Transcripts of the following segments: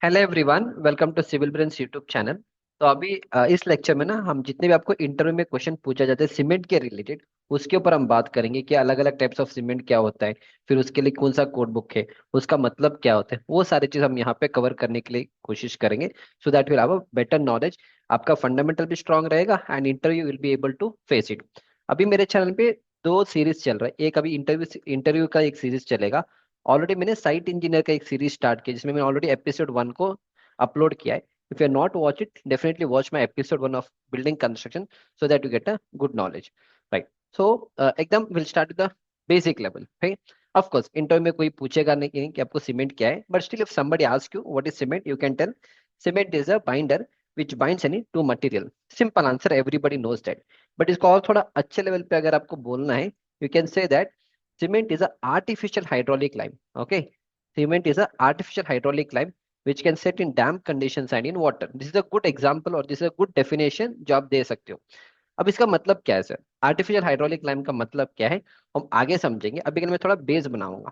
Hello everyone, welcome to Civil Brains YouTube channel. तो अभी इस लेक्चर में ना हम जितने भी आपको इंटरव्यू में क्वेश्चन पूछा जाता है सीमेंट के रिलेटेड, उसके ऊपर हम बात करेंगे कि अलग अलग टाइप्स ऑफ सीमेंट क्या होता है, फिर उसके लिए कौन सा कोड बुक है, उसका मतलब क्या होता है, वो सारी चीज हम यहाँ पे कवर करने के लिए कोशिश करेंगे। So that will have a better knowledge. आपका फंडामेंटल भी स्ट्रांग रहेगा and interview will be able to face it. अभी मेरे चैनल पे दो सीरीज चल रहा है। एक अभी इंटरव्यू इंटरव्यू का एक सीरीज चलेगा। ऑलरेडी मैंने साइट इंजीनियर का एक सीरीज स्टार्ट किया जिसमें मैंने ऑलरेडी एपिसोड 1 को अपलोड किया है। If you not watch it, definitely watch my episode 1 of building construction so that you get a good knowledge. Right. So एकदम will start the basic level. Right. Of course interview में कोई पूछेगा नहीं कि आपको cement क्या है, but still if somebody asks you what is cement, you can tell cement is a binder which binds any two material. Simple answer, everybody knows that. But इसको और थोड़ा अच्छे लेवल पे अगर आपको बोलना है, you can say that cement is a artificial hydraulic lime. Okay, cement is a artificial hydraulic lime which can set in damp conditions and in water. This is a good example or this is a good definition जो आप दे सकते हो। अब इसका मतलब क्या है sir? Artificial hydraulic lime का मतलब क्या है हम आगे समझेंगे। अभी के लिए मैं थोड़ा बेस बनाऊंगा।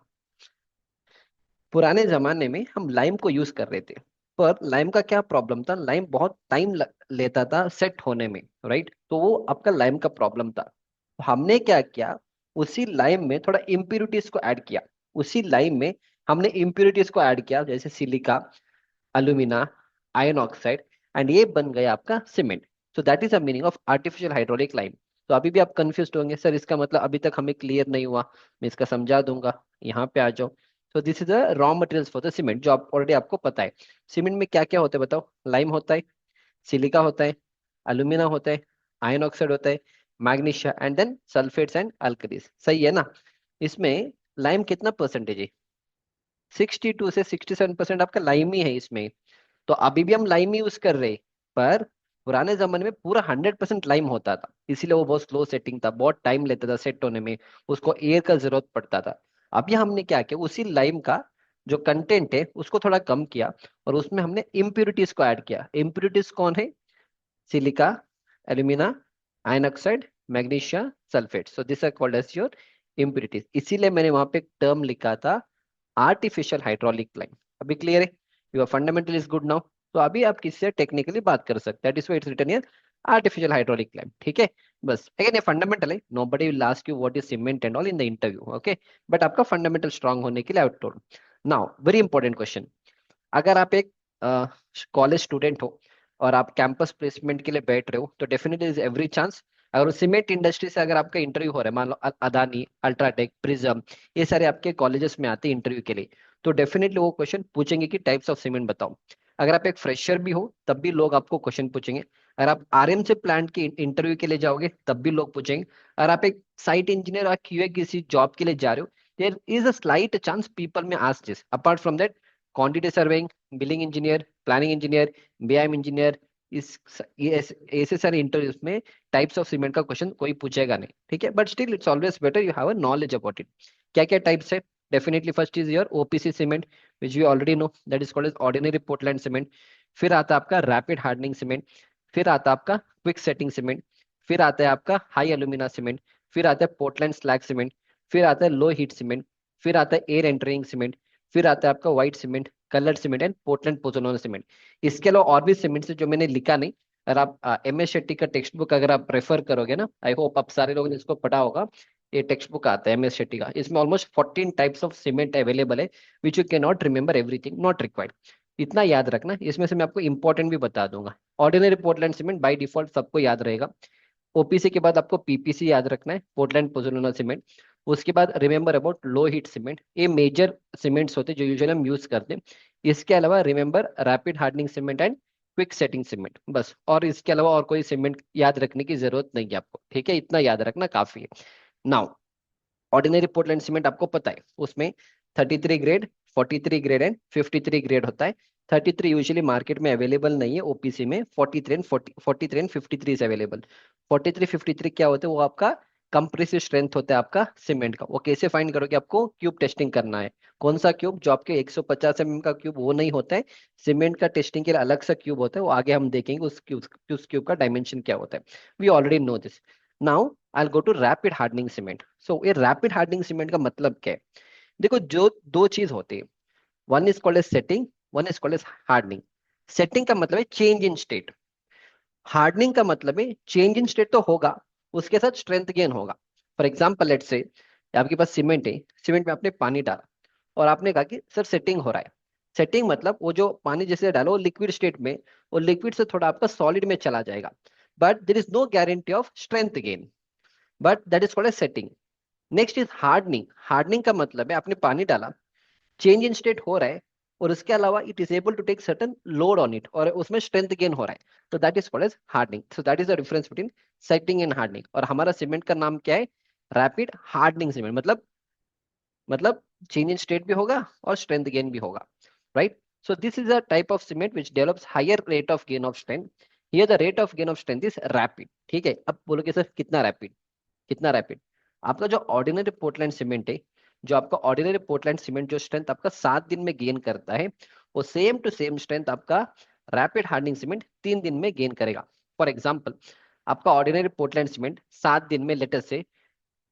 पुराने जमाने में हम लाइम को यूज कर रहे थे, पर लाइम का क्या प्रॉब्लम था, लाइम बहुत टाइम लेता था सेट होने में। राइट, तो वो आपका लाइम का प्रॉब्लम था। तो हमने क्या किया, उसी लाइम में थोड़ा इम्प्यूरिटीज को ऐड किया। उसी लाइम में हमने इम्प्यूरिटीज को ऐड किया, जैसे सिलिका, अलुमिना, आयरन ऑक्साइड, एंड ये बन गया आपका cement. So that is the meaning of artificial hydraulic lime. तो अभी भी आप कंफ्यूज होंगे, सर इसका मतलब अभी तक हमें क्लियर नहीं हुआ। मैं इसका समझा दूंगा, यहाँ पे आ जाओ। सो this is the raw materials for the cement जो आप ऑलरेडी आपको पता है। सीमेंट में क्या क्या होता है बताओ? लाइम होता है, सिलिका होता है, अलुमिना होता है, आयरन ऑक्साइड होता है, magnesia, and then sulphates and alkalis. सही है ना? इसमें लाइम कितना परसेंटेज है? 62 से 67% आपका लाइम ही है इसमें। तो अभी भी हम लाइम ही यूज कर रहे हैं, पर पुराने जमाने में पूरा 100% लाइम होता था, इसीलिए वो बहुत स्लो सेटिंग था, बहुत टाइम लेता था सेट होने में। उसको एयर का जरूरत पड़ता था। अभी हमने क्या किया, उसी लाइम का जो कंटेंट है उसको थोड़ा कम किया और उसमें हमने इम्प्यूरिटीज को ऐड किया। इम्प्यूरिटीज कौन है? Silica, alumina, iron oxide, magnesia, sulphate. So this are called as your impurities. इसीलिए मैंने वहां पे एक टर्म लिखा था, आर्टिफिशियल हाइड्रोलिक लाइम। अभी क्लियर है? Your fundamental is good now. तो अभी आप किसी से टेक्निकली बात कर सकते हैं। That is why it's written here artificial hydraulic lime. ठीक है? बस अगेन ये फंडामेंटल है, nobody will ask you what is cement and all in the interview. Okay, but आपका फंडामेंटल स्ट्रांग होने के लिए I told. Now very important question. अगर आप एक कॉलेज स्टूडेंट हो और आप कैंपस प्लेसमेंट के लिए बैठ रहे हो, तो डेफिनेटली इज एवरी चांस, अगर सीमेंट इंडस्ट्री से अगर आपका इंटरव्यू हो रहा है, मान लो अदानी, अल्ट्राटेक, प्रिज्म, ये सारे आपके कॉलेजेस में आते हैं इंटरव्यू के लिए, तो डेफिनेटली वो क्वेश्चन पूछेंगे कि टाइप्स ऑफ सीमेंट बताओ। अगर आप एक फ्रेशर भी हो तब भी लोग आपको क्वेश्चन पूछेंगे। अगर आप आरएम से प्लांट के इंटरव्यू के लिए जाओगे तब भी लोग पूछेंगे। अगर आप एक साइट इंजीनियर और क्यूए किसी जॉब के लिए जा रहे हो, there is a slight chance people may ask this. Apart from that, quantity surveying, billing engineer, planning engineer, BIM engineer, इस ये ऐसे सारे इंटरव्यूज में टाइप्स ऑफ सीमेंट का क्वेश्चन कोई पूछेगा नहीं। ठीक है, but still it's always better you have a knowledge about it. क्या क्या टाइप्स है? Definitely first is your OPC cement which we already know, that is called as ordinary Portland cement. फिर आता है आपका रैपिड हार्डनिंग सीमेंट। फिर आता है आपका क्विक सेटिंग सीमेंट। फिर आता है आपका हाई एल्यूमिना सीमेंट। फिर आता है पोर्टलैंड स्लैग सीमेंट। फिर आता है लो हीट सीमेंट। फिर आता है एयर एंटरिंग सीमेंट। फिर आता है आपका white cement, coloured cement and Portland pozzolana cement. इसके अलावा और भी सीमेंट से जो मैंने लिखा नहीं। अगर आप एम एस शेट्टी का टेक्स्ट बुक अगर आप प्रेफर करोगे ना, आई होप आप सारे लोगों ने इसको पढ़ा होगा। ये टेक्स्ट बुक आता है एम एस शेट्टी का, इसमें almost 14 types of cement available है, which you can not remember everything, not required. इतना याद रखना, इसमें से मैं आपको इंपॉर्टेंट भी बता दूंगा। Ordinary Portland cement by default सबको याद रहेगा। ओपीसी के बाद आपको पीपीसी याद रखना है, पोर्टलैंड पोजोलाना सीमेंट। उसके बाद remember about low heat cement. ये मेजर सीमेंट्स होते हैं जो यूजुअली हम यूज करते हैं। इसके अलावा remember rapid hardening cement and quick setting cement, बस। और इसके अलावा और कोई सीमेंट याद रखने की जरूरत नहीं है आपको। ठीक है, इतना याद रखना काफी है। नाउ, ऑर्डिनरी पोर्टलैंड सीमेंट आपको पता है, उसमें 33 ग्रेड, 43 ग्रेड एंड 53 ग्रेड होता है। 33 यूजुअली मार्केट में अवेलेबल नहीं है ओपीसी में। 43 एंड 53 से अवेलेबल। 43 53 क्या होते हैं? वो आपका कंप्रेसिव स्ट्रेंथ होता है आपका सीमेंट का। वो कैसे फाइंड करोगे? आपको क्यूब टेस्टिंग करना है। कौन सा क्यूब? जो आपके 150 mm का क्यूब वो नहीं होता है। सीमेंट का टेस्टिंग के लिए अलग सा क्यूब होता है, वो आगे हम देखेंगे उस क्यूब का डायमेंशन क्या होता है। We already know this. Now I go to rapid hardening cement. So ये रैपिड हार्डनिंग सीमेंट का मतलब क्या है? देखो, जो दो चीज होती है, one is called as setting, one is called as hardening. Setting का मतलब है चेंज इन स्टेट, हार्डनिंग का मतलब है चेंज इन स्टेट तो होगा, उसके साथ स्ट्रेंथ गेन होगा। फॉर एग्जाम्पल लेट से आपके पास सीमेंट है, सीमेंट में आपने पानी डाला और आपने कहा कि सर सेटिंग हो रहा है। सेटिंग मतलब वो जो पानी जैसे डालो वो लिक्विड स्टेट में, वो लिक्विड से थोड़ा आपका सॉलिड में चला जाएगा, but there is no guarantee of strength gain, but that is called a setting. Next is hardening. Hardening का मतलब है आपने पानी डाला, चेंज इन स्टेट हो रहा है, और उसके अलावा it is able to take certain load on it, और उसमें स्ट्रेंथ गेन हो रहा है, तो that is called as hardening. So that is the difference between setting and hardening. और हमारा सीमेंट का नाम क्या है? Rapid hardening cement. मतलब चेंज इन स्टेट भी होगा और स्ट्रेंथ गेन भी होगा, right? So this is a type of cement which develops higher rate of gain of strength. Here the rate of gain of strength is rapid. ठीक है, अब बोलोगे सर कितना रैपिड? कितना रैपिड? आपका जो ऑर्डिनरी पोर्टलैंड सीमेंट है, जो आपका ऑर्डिनरी पोर्टलैंड सीमेंट जो स्ट्रेंथ आपका 7 दिन में गेन करता है, वो सेम टू सेम स्ट्रेंथ आपका रैपिड हार्डनिंग सीमेंट 3 दिन में गेन करेगा। फॉर एग्जाम्पल, आपका ऑर्डिनरी पोर्टलैंड सीमेंट 7 दिन में लेटर से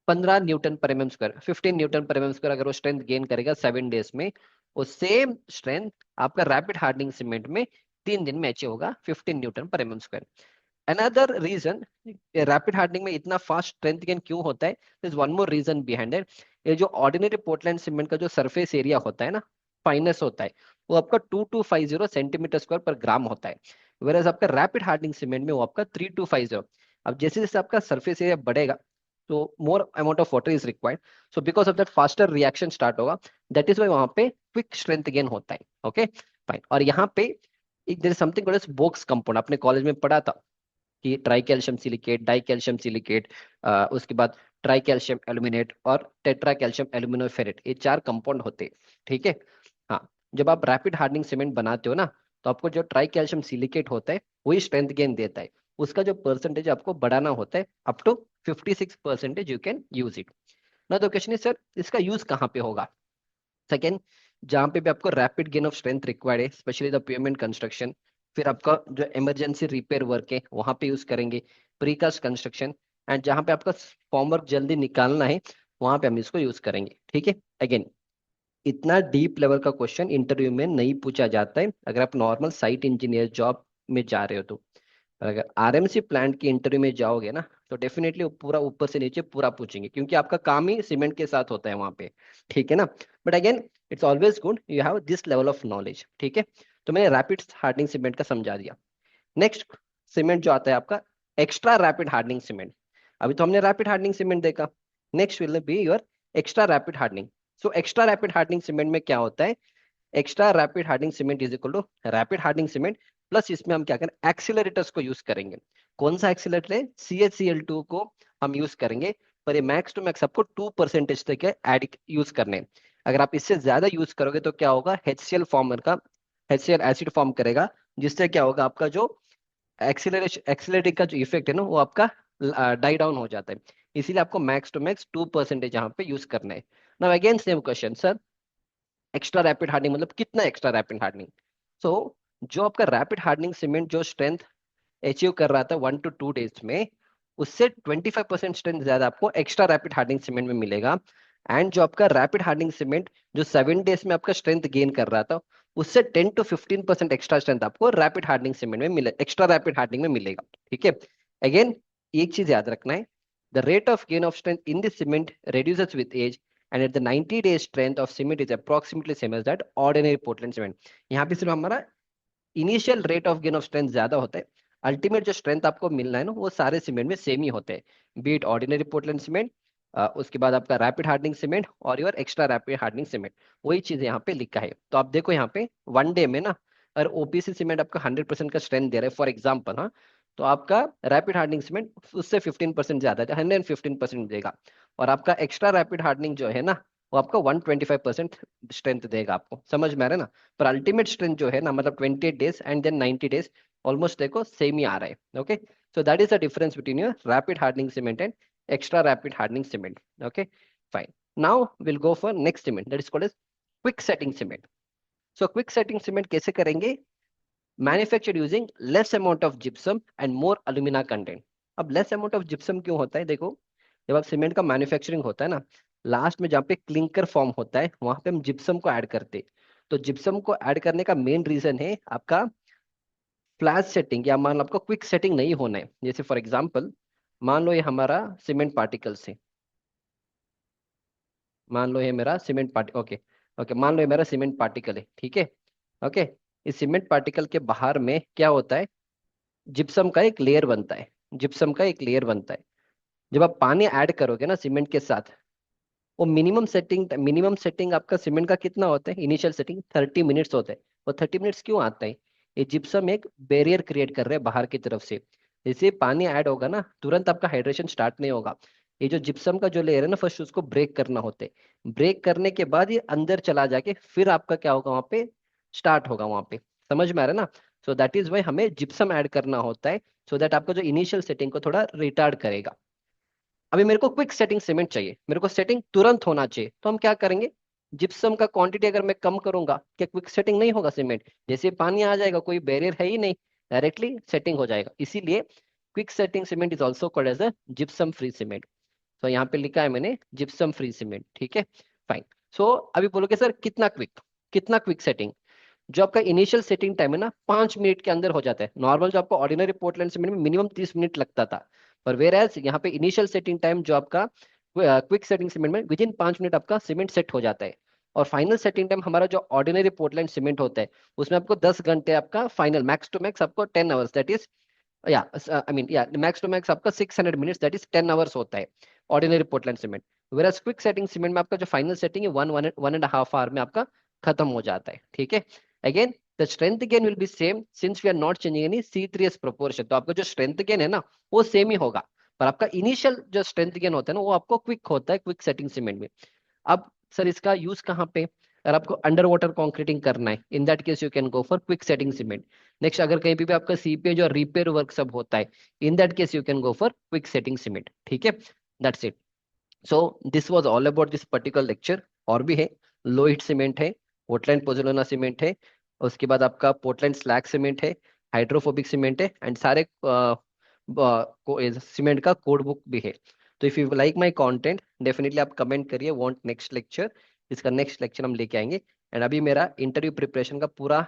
15 newton per m square, 15 newton per m square अगर वो स्ट्रेंथ गेन करेगा 7 डेज में, वो सेम स्ट्रेंथ आपका रैपिड हार्डनिंग सीमेंट में 3 दिन में अचीव होगा, 15 newton per m square. Another reason, rapid hardening में इतना फास्ट स्ट्रेंथ गेन क्यों होता है? Is one more reason behind it. ये जो ऑर्डिनरी पोर्टलैंड सीमेंट का जो सरफेस एरिया होता है ना, फाइनेस होता है, वो आपका 2250 सेंटीमीटर स्क्वायर पर ग्राम होता है, वेरएज आपका रैपिड हार्डनिंग सीमेंट में वो आपका 3250। अब जैसे जैसे आपका सरफेस एरिया बढ़ेगा, तो more amount of water is required, so because of that faster reaction start होगा, दैट इज वाई वहां पे क्विक स्ट्रेंथ गेन होता है। Okay, fine. और यहाँ पे there is something called as Bogue's compound, आपने कॉलेज में पढ़ा था कि tricalcium silicate, dicalcium silicate, उसके बाद ट्राई कैल्शियम एल्यूमिनेट और टेट्रा कैल्शियम एल्यूमिनोफेरेट, ये 4 कंपाउंड होते हैं। ठीक है, हाँ। जब आप रैपिड हार्डनिंग सीमेंट बनाते हो ना, तो आपको जो ट्राई कैल्शियम सिलिकेट होता है वही स्ट्रेंथ गेन देता है, उसका जो परसेंटेज आपको बढ़ाना होता है up to 56% you can use it ना। तो क्वेश्चन है सर इसका यूज कहाँ पे होगा? सेकेंड, जहाँ पे भी आपको rapid gain of strength required है, स्पेशली द पेमेंट कंस्ट्रक्शन, फिर आपका जो इमरजेंसी रिपेयर वर्क है वहां पे यूज करेंगे, प्रीकास्ट कंस्ट्रक्शन, एंड जहाँ पे आपका फॉर्म वर्क जल्दी निकालना है वहां पे हम इसको यूज करेंगे। ठीक है, अगेन इतना डीप लेवल का क्वेश्चन इंटरव्यू में नहीं पूछा जाता है अगर आप नॉर्मल साइट इंजीनियर जॉब में जा रहे हो तो। और अगर आरएमसी प्लांट की इंटरव्यू में जाओगे ना, तो डेफिनेटली पूरा ऊपर से नीचे पूरा पूछेंगे, क्योंकि आपका काम ही सीमेंट के साथ होता है वहां पे। ठीक है ना? But again it's always good you have this level of knowledge. ठीक है, तो मैंने रैपिड हार्डनिंग सीमेंट का समझा दिया। नेक्स्ट सीमेंट जो आता है आपका एक्स्ट्रा रैपिड हार्डनिंग सीमेंट। अभी तो हमने रैपिड हार्डनिंग सीमेंट देखा, next will be your extra rapid hardening. So extra rapid hardening cement में क्या होता है? Extra rapid hardening cement is equal to rapid hardening cement plus इसमें हम क्या करें, एक्सीलरेटर्स को यूज करेंगे। कौन सा एक्सीलरेटर है? CaCl2 को हम यूज करेंगे, पर ये मैक्स टू मैक्स आपको 2% तक ऐड यूज करने हैं। अगर आप इससे ज्यादा यूज करोगे तो क्या होगा, HCl फॉर्मर का HCl एसिड फॉर्म करेगा, जिससे क्या होगा आपका जो एक्सीलरेटिंग का जो इफेक्ट है ना वो आपका डाई डाउन हो जाता है। इसीलिए आपको मैक्स टू मैक्स 2% यहाँ पे यूज करना है। Now again same question sir, extra rapid hardening मतलब कितना एक्स्ट्रा रैपिड हार्डनिंग? सो जो आपका रैपिड हार्डनिंग सीमेंट जो स्ट्रेंथ अचीव कर रहा था 1 to 2 डेज में, उससे 25% स्ट्रेंथ ज्यादा आपको एक्स्ट्रा रैपिड हार्डनिंग सीमेंट में मिलेगा। एंड जो आपका रैपिड हार्डनिंग सीमेंट जो 7 डेज में आपका स्ट्रेंथ गेन कर रहा था, उससे 10 to 15% एक्स्ट्रा स्ट्रेंथ आपको रैपिड हार्डनिंग सीमेंट में मिले, एक्स्ट्रा रैपिड हार्डनिंग में मिलेगा। ठीक है, अगेन एक चीज याद रखना है, the rate of gain of strength in this cement reduces with age, and at the 90 days strength of cement is approximately same as that ordinary Portland cement। यहाँ पे सिर्फ हमारा initial rate of gain of strength ज्यादा होता है, ultimate जो strength आपको मिलना है ना वो सारे सीमेंट में सेम ही होते हैं, बीट ऑर्डिनरी पोर्टलैंड सीमेंट, उसके बाद आपका रैपिड हार्डनिंग सीमेंट और your extra rapid hardening cement, वही चीज यहाँ पे लिखा है। तो आप देखो यहाँ पे 1 डे में ना, अगर ओपीसी सीमेंट आपका 100% का स्ट्रेंथ दे रहा है फॉर एग्जाम्पल, हाँ, तो आपका रैपिड हार्डनिंग सीमेंट उससे 15% ज्यादा है, 115% देगा। और आपका एक्स्ट्रा रैपिड हार्डनिंग जो है ना, वो आपका 125% स्ट्रेंथ देगा आपको। समझ में आ रहा है ना? पर अल्टीमेट स्ट्रेंथ जो है ना, मतलब 28 days and then 90 days, almost देखो सेम ही आ रहा है। Okay, so that is the difference between your rapid hardening cement and extra rapid hardening cement. Okay, fine. Now will go for next cement that is called as quick setting cement. So quick setting cement कैसे करेंगे? Manufactured using less amount of gypsum and more alumina content. अब less amount of gypsum क्यों होता है? देखो, जब आप cement का मैन्युफैक्चरिंग होता है ना, लास्ट में जहाँ पे क्लिंकर फॉर्म होता है वहां पे हम जिप्सम को ऐड करते हैं, तो जिप्सम को ऐड करने का मेन रीजन है आपका फ्लैश सेटिंग, या मान लो आपको क्विक सेटिंग नहीं होना है। जैसे फॉर एग्जांपल, मान लो ये हमारा सीमेंट पार्टिकल्स है, मान लो ये मेरा सीमेंट पार्टी, ओके ओके, मान लो ये मेरा सीमेंट पार्टिकल है, ठीक है। ओके, इस सीमेंट पार्टिकल के बाहर में क्या होता है, जिप्सम का एक लेयर बनता है, जिप्सम का एक लेयर बनता है। जब आप पानी ऐड करोगे ना सीमेंट के साथ, वो मिनिमम सेटिंग आपका सीमेंट का कितना होता है, इनिशियल सेटिंग 30 मिनट्स होता है। वो 30 मिनट्स क्यों आता है, ये जिप्सम एक बैरियर क्रिएट कर रहे हैं बाहर की तरफ से। जैसे पानी ऐड होगा ना, तुरंत आपका हाइड्रेशन स्टार्ट नहीं होगा। ये जो जिप्सम का जो लेयर है ना, फर्स्ट उसको ब्रेक करना होता है। ब्रेक करने के बाद ये अंदर चला जाके फिर आपका क्या होगा वहां पे, स्टार्ट होगा वहां पे। समझ में आ रहा है ना? सो दैट इज वाई हमें जिप्सम ऐड करना होता है, सो दैट आपका जो इनिशियल सेटिंग को थोड़ा रिटार्ड करेगा। अभी मेरे को क्विक सेटिंग सीमेंट चाहिए, मेरे को सेटिंग तुरंत होना चाहिए, तो हम क्या करेंगे, जिप्सम का क्वांटिटी अगर मैं कम करूंगा, क्या क्विक सेटिंग नहीं होगा सीमेंट? जैसे पानी आ जाएगा, कोई बैरियर है ही नहीं, डायरेक्टली सेटिंग हो जाएगा। इसीलिए quick setting cement is also called as a gypsum free cement. तो यहाँ पे लिखा है मैंने जिप्सम फ्री सीमेंट, ठीक है, फाइन। सो अभी बोलोगे सर कितना क्विक, कितना क्विक सेटिंग? जो आपका इनिशियल सेटिंग टाइम है ना, 5 मिनट के अंदर हो जाता है। नॉर्मल जो आपको ऑर्डिनरी पोर्टलैंड सीमेंट में मिनिमम 30 मिनट लगता था, पर वेर एज यहाँ पे इनिशियल सेटिंग टाइम जो आपका क्विक सेटिंग सीमेंट में विद इन 5 मिनट आपका सीमेंट सेट हो जाता है। और फाइनल सेटिंग टाइम हमारा जो ऑर्डिनरी पोर्टलैंड सीमेंट होता है, उसमें आपको 10 घंटे आपका फाइनल, मैक्स टू मैक्स आपको 10 आवर्स, दैट इज या आई मीन या मैक्स टू मैक्स आपका 600 मिनट्स, दैट इज 10 आवर्स होता है ordinary Portland cement. Whereas quick setting cement में आपका जो फाइनल सेटिंग है, वन एंड हाफ आवर में आपका खत्म हो जाता है, ठीक है। Again the strength gain will be same since we are not changing any C3S proportion, तो आपका जो स्ट्रेंथ गेन है ना, वो सेम ही होगा। पर आपका इनिशियल जो स्ट्रेंथ गेन होता है ना, वो आपको क्विक होता है क्विक सेटिंग सीमेंट में। अब सर इसका यूज कहाँ पे, अगर आपको अंडर वाटर कॉन्क्रीटिंग करना है, in that case you can go for quick setting cement. Next, अगर कहीं भी आपका सीपीए जो रिपेयर वर्क सब होता है, in that case you can go for quick setting cement, ठीक है। That's it. So this was all about this particular lecture. और भी है, लोहित सीमेंट है, पोर्टलैंड पोजोलाना सीमेंट है, उसके बाद आपका पोर्टलैंड स्लैग सीमेंट है, हाइड्रोफोबिक सीमेंट है, एंड सारे सीमेंट का कोड बुक भी है। तो if you like my content, definitely आप कमेंट करिए वांट नेक्स्ट लेक्चर। इसका नेक्स्ट लेक्चर हम लेके आएंगे। एंड अभी मेरा इंटरव्यू प्रिपरेशन का पूरा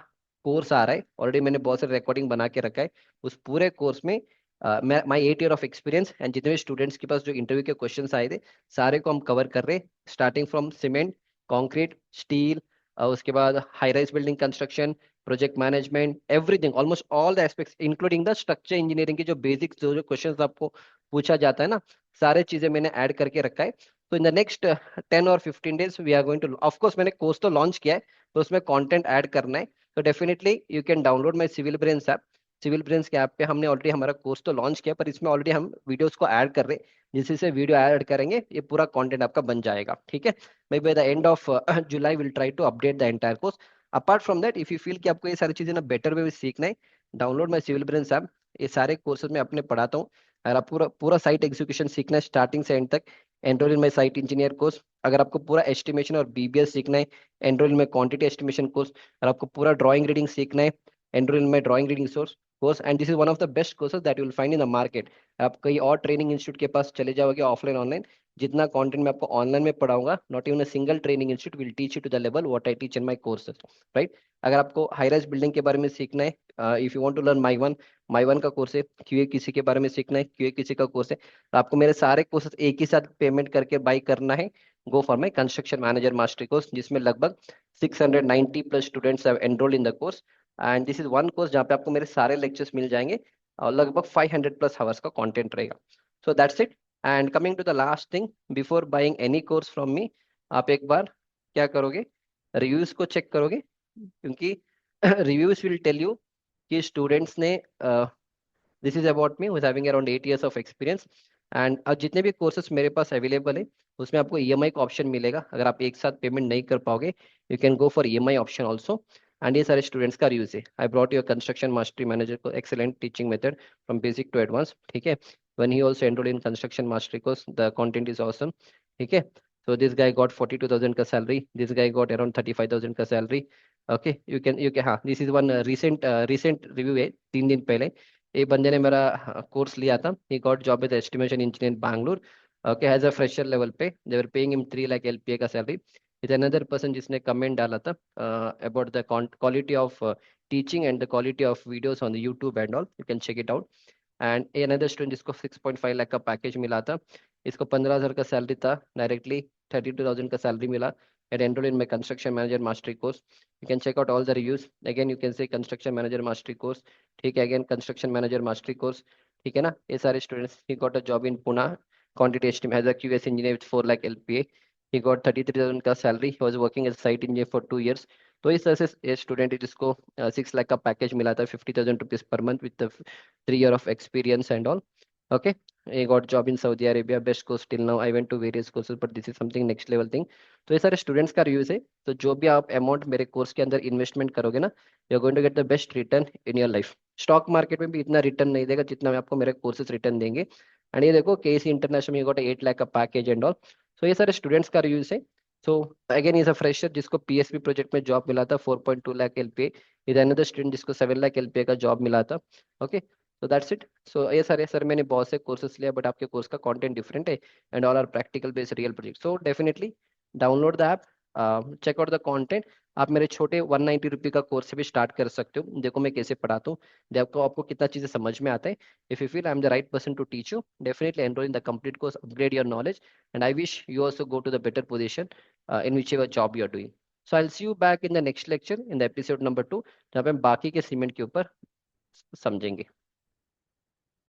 कोर्स आ रहा है, ऑलरेडी मैंने बहुत सारे रिकॉर्डिंग बना के रखा है। उस पूरे कोर्स में मैं माई 8 ईयर ऑफ एक्सपीरियंस एंड जितने भी स्टूडेंट्स के पास जो इंटरव्यू के क्वेश्चंस आए थे, सारे को हम कवर कर रहे हैं, starting from cement, concrete, steel, उसके बाद high rise building construction, project management, everything, almost all the aspects including the structure engineering की जो बेसिक्स जो जो क्वेश्चंस आपको पूछा जाता है ना, सारे चीजें मैंने ऐड करके रखा है। तो इन द नेक्स्ट 10 और 15 days we are going to, of course मैंने कोर्स तो लॉन्च किया है, तो उसमें कंटेंट ऐड करना है। तो definitely you can download my Civil Brains app. Civil Brains के ऐप पे हमने ऑलरेडी हमारा कोर्स तो लॉन्च किया, पर इसमें ऑलरेडी हम वीडियोस को ऐड कर रहे हैं। जिस से वीडियो ऐड करेंगे, ये पूरा कंटेंट आपका बन जाएगा, ठीक है। May by the end of July will try to update the entire course. Apart from that, if you feel कि आपको ये सारी चीजें ना बेटर वे में सीखना है, download my Civil Brains app. ये सारे कोर्सेज मैं अपने पढ़ाता हूँ। अगर आप पूरा पूरा साइट एग्जीक्यूशन सीखना है स्टार्टिंग से एंड तक, enrol in my site engineer course. अगर आपको पूरा एस्टिमेशन और बीबीएस सीखना है, enrol in my quantity estimation course. अगर आपको पूरा ड्राइंग रीडिंग सीखना है, enrol in my drawing reading course. And this is one of the best courses that you will find in the market. आप कहीं और ट्रेनिंग इंस्टीट्यूट के पास चले जाओगे, ऑफलाइन ऑनलाइन, जितना कंटेंट मैं आपको ऑनलाइन में पढ़ाऊंगा, not even a single training institute will teach you to the level what I teach in my courses, right. अगर आपको हाई राइज बिल्डिंग के बारे में सीखना है, if you want to learn my one का कोर्स है। क्यूए किसी के बारे में सीखना है, क्यूए किसी का कोर्स है। तो आपको मेरे सारे कोर्सेज एक ही साथ पेमेंट करके बाई करना है। Go for my construction manager mastery course, जिसमें लगभग 690+ students have enrolled in the course. And this is one course जहाँ पे आपको मेरे सारे लेक्चर्स मिल जाएंगे, और लगभग 500+ आवर्स का कंटेंट रहेगा। So that's it. And coming to the last thing, before buying any course from me, आप एक बार क्या करोगे, रिव्यूज को चेक करोगे, क्योंकि रिव्यूज विल टेल यू कि स्टूडेंट्स ने, this is about me who is having around 8 years of experience. And अब जितने भी कोर्सेज मेरे पास अवेलेबल है, उसमें आपको ईएमआई का ऑप्शन मिलेगा। अगर आप एक साथ पेमेंट नहीं कर पाओगे, you can go for EMI option also. And ये सारे स्टूडेंट्स का रिव्यूज है। I brought your construction mastery manager को excellent teaching method from basic to advance, ठीक है। when he also enrolled in construction mastery course, the content is awesome, ठीक है। so this guy got 42,000 का salary, this guy got around 35,000 का salary, okay। you can हाँ, this is one recent review है, 3 दिन पहले एक बंदे ने मेरा कोर्स लिया था। he got job with estimation engineer in Bangalore, okay, as a fresher level पे they were paying him 3 lakh LPA का salary। इज अनदर पर्सन जिसने कमेंट डाला था about the quality of teaching and the quality of videos on the YouTube and all, you can check it out. And a another student जिसको 6.5 लाख का package मिला था, इसको 15,000 का सैलरी था, डायरेक्टली 32,000 का सैलरी मिला, at enroll in my construction manager mastery course. You can check out all the reviews, again you can say construction manager mastery course, ठीक है, again construction manager mastery course, ठीक है ना। ये सारे students, he got a job in Pune quantity estimate as a QS engineer with 4 lakh LPA. He got 33,000 का salary. He was working as a site engineer for 2 years. तो इस तरह से ये स्टूडेंट है जिसको 6 लाख का पैकेज मिला था, 50,000 rupees per month with 3 year of experience and all. Okay. I got job in Saudi Arabia, best course till now. I went to various courses, but this is something next level thing. तो ये सारे students का reviews है। तो जो भी आप amount मेरे कोर्स के अंदर इन्वेस्टमेंट करोगे ना, you are going to get the best return in your life. Stock market में भी इतना रिटर्न नहीं देगा जितना मैं आपको मेरे कोर्सेज रिटर्न देंगे। एंड ये देखो केसी इंटरनेशनल में गॉट 8 लाख का पैकेज एंड ऑल। सो ये सारे स्टूडेंट्स का रिव्यूज है। So again is a fresher जिसको पीएसपी प्रोजेक्ट में जॉब मिला था, 4.2 lakh LPA. Is another student जिसको 7 लाख एलपीए का जॉब मिला था। Okay, so that's it. So ये सारे सर मैंने बहुत से कोर्सेस लिया, बट आपके कोर्स का कंटेंट डिफरेंट है and all are practical based real project. So definitely download the app, check out the content. आप मेरे छोटे 190 रुपये का कोर्स से भी स्टार्ट कर सकते हो। देखो मैं कैसे पढ़ाता हूँ, देखो आपको कितना चीज़ें समझ में आता है। If you feel I'm the right person to teach you, definitely enroll in the complete course, upgrade your knowledge, and I wish you also go to the better position in whichever job you're doing. So I'll see you back in the next lecture in the episode number 2, जहाँ पे हम बाकी के cement के ऊपर समझेंगे।